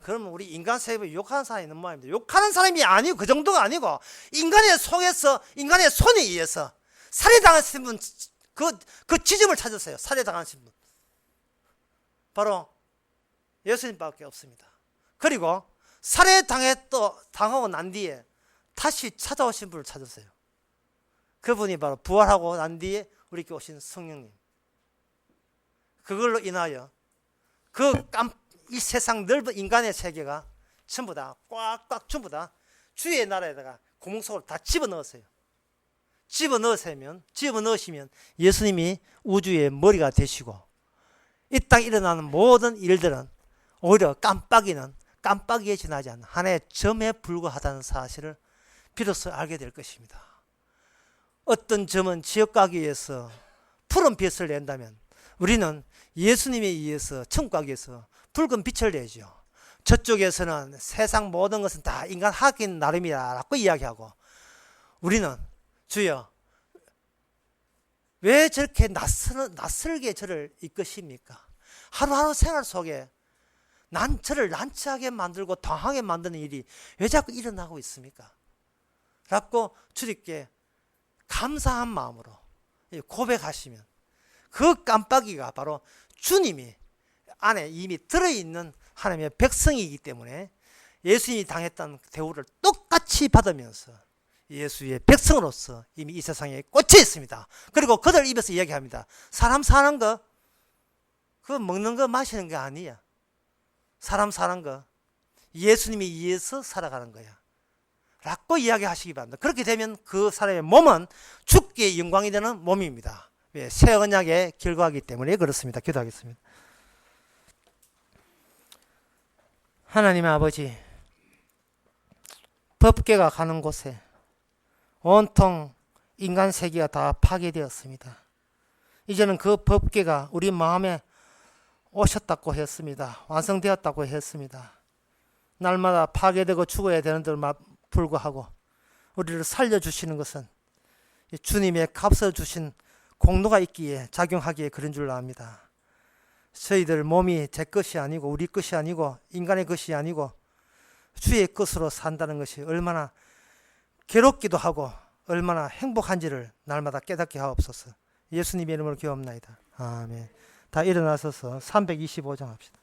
Speaker 1: 그러면 우리 인간 세계에 욕하는 사람이 있는 모양입니다. 욕하는 사람이 아니고 그 정도가 아니고 인간의 속에서 인간의 손에 의해서 살해당하신 분, 그 지점을 찾으세요. 살해당하신 분. 바로 예수님밖에 없습니다. 그리고 살해당하고 난 뒤에 다시 찾아오신 분을 찾으세요. 그분이 바로 부활하고 난 뒤에 우리께 오신 성령님. 그걸로 인하여 이 세상 넓은 인간의 세계가 전부 다 꽉꽉 전부 다 주의 나라에다가 구멍 속으로 다 집어넣으세요. 집어넣으시면 예수님이 우주의 머리가 되시고 이 땅에 일어나는 모든 일들은 오히려 깜빡이에 지나지 않는 하나의 점에 불과하다는 사실을 비로소 알게 될 것입니다. 어떤 점은 지옥 가기 위해서 푸른 빛을 낸다면 우리는 예수님에 의해서 천국 가기 위해서 붉은 빛을 내죠. 저쪽에서는 세상 모든 것은 다 인간 하기 나름이라고 이야기하고, 우리는 주여 왜 저렇게 낯설게 저를 이끄십니까? 하루하루 생활 속에 저를 난처하게 만들고 당하게 만드는 일이 왜 자꾸 일어나고 있습니까? 라고 주님께 감사한 마음으로 고백하시면, 그 깜빡이가 바로 주님이 안에 이미 들어있는 하나님의 백성이기 때문에 예수님이 당했던 대우를 똑같이 받으면서 예수의 백성으로서 이미 이 세상에 꽂혀 있습니다. 그리고 그들 입에서 이야기합니다. 사람 사는 거, 그거 먹는 거 마시는 게 아니야. 사람 사는 거 예수님이 위해서 살아가는 거야 라고 이야기하시기 바랍니다. 그렇게 되면 그 사람의 몸은 주께 영광이 되는 몸입니다. 왜? 새 언약의 결과이기 때문에 그렇습니다. 기도하겠습니다. 하나님 아버지, 법궤가 가는 곳에 온통 인간 세계가 다 파괴되었습니다. 이제는 그 법궤가 우리 마음에 오셨다고 했습니다. 완성되었다고 했습니다. 날마다 파괴되고 죽어야 되는데 불구하고 우리를 살려주시는 것은 주님의 값을 주신 공로가 있기에 작용하기에 그런 줄 압니다. 저희들 몸이 제 것이 아니고 우리 것이 아니고 인간의 것이 아니고 주의 것으로 산다는 것이 얼마나 괴롭기도 하고 얼마나 행복한지를 날마다 깨닫게 하옵소서. 예수님의 이름으로 기도합나이다. 아멘. 다 일어나셔서 325장 합시다.